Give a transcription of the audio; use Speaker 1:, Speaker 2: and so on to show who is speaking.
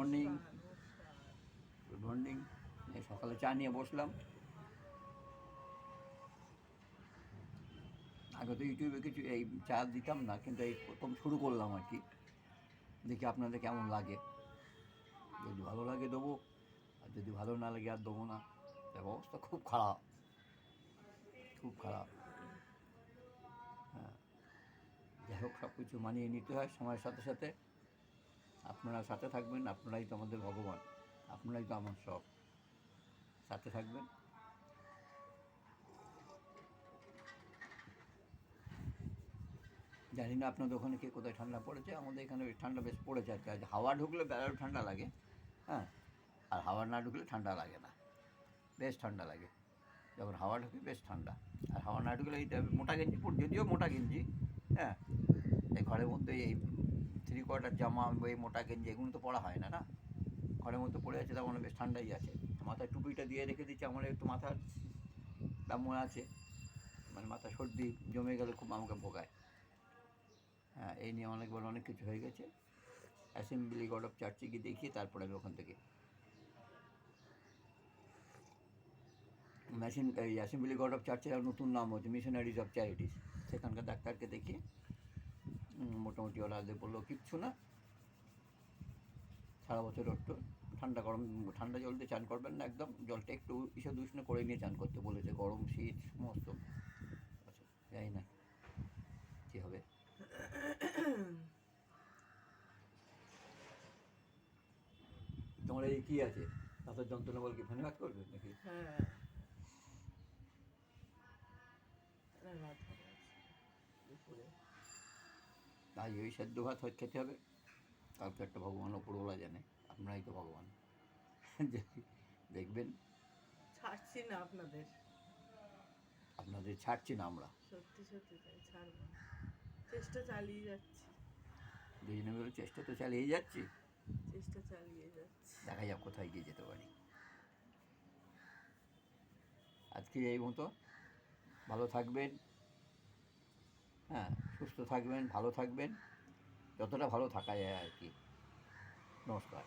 Speaker 1: Morning. Good morning. এই সকালে চা নিয়ে বসলাম। আগে তো ইউটিউবে কিছু এই চা দিতাম না, কিন্তু এই প্রথম শুরু করলাম আর কি। দেখি আপনাদের কেমন লাগে। যদি ভালো লাগে দেবো, আর যদি ভালো না লাগে আর দেবো না। তার অবস্থা খুব খারাপ, খুব খারাপ। হ্যাঁ, যাই হোক, সব কিছু মানিয়ে নিতে হয় সময়ের সাথে সাথে। আপনারা সাথে থাকবেন, আপনারাই তো আমাদের ভগবান, আপনারাই তো আমার সব। সাথে থাকবেন। জানি না আপনাদের ওখানে কে কোথায় ঠান্ডা পড়েছে, আমাদের এখানে ঠান্ডা বেশ পড়েছে আর কি। আজ হাওয়া ঢুকলে বেড়ারও ঠান্ডা লাগে, হ্যাঁ, আর হাওয়া না ঢুকলে ঠান্ডা লাগে না, বেশ ঠান্ডা লাগে। যখন হাওয়া ঢুকে বেশ ঠান্ডা, আর হাওয়া না ঢুকলে এইটা মোটা গেঞ্জি যদিও মোটা গেঞ্জি, হ্যাঁ, এই ঘরের মধ্যে এই 3/4 জামা, এই মোটা গেঞ্জি এগুলো তো পরা হয় না, না, ঘরের মধ্যে পড়ে আছে, তখন বেশ ঠান্ডাই আছে। মাথায় টুপিটা দিয়ে রেখে দিচ্ছি, আমার একটু মাথার তেমন আছে, মানে মাথা সর্দি জমে গেলে খুব আমাকে ভোগায়। হ্যাঁ, এই নিয়ে অনেকবার অনেক কিছু হয়ে গেছে। অ্যাসেম্বলি গড অফ চার্চে গিয়ে দেখিয়ে তারপরে আমি ওখান থেকে এই অ্যাসেম্বলি গড অফ চার্চের নতুন নাম হচ্ছে মিশনারিজ অফ চ্যারিটিস। সেখানকার ডাক্তারকে দেখিয়ে মোটামুটি ওরা বললো কিচ্ছু না, সারা বছর একটু ঠান্ডা গরম ঠান্ডা জল দিয়ে চান করবেন না, একদম জলটা একটু ঈষৎ উষ্ণ করে নিয়ে চান করতে বলেছে, গরম শীত সমস্ত। আচ্ছা, জানি না কী হবে। তোমার এই কী আছে, তাদের যন্ত্রণা বল কি ফেনে কাজ করবে নাকি? তাই ওই সেদ্ধ ভাত খেতে হবে। কালকে একটা ভগবান ওপরওয়ালা জানে, আপনারাই তো ভগবান। দেখবেন।
Speaker 2: ছাড়ছি না আপনাদের,
Speaker 1: আপনাদের ছাড়ছি না আমরা,
Speaker 2: সত্যি সত্যি তাই, ছাড়বো না, চেষ্টা চালিয়ে যাচ্ছি।
Speaker 1: দুজনে মিলে চেষ্টা তো চালিয়ে যাচ্ছি,
Speaker 2: চেষ্টা চালিয়ে যাচ্ছি।
Speaker 1: দেখা যাক কোথায় গিয়ে যেতে পারি। আজকে এই মতো, ভালো থাকবেন, হ্যাঁ, সুস্থ থাকবেন, ভালো থাকবেন, যতটা ভালো থাকা যায় আর কি। নমস্কার।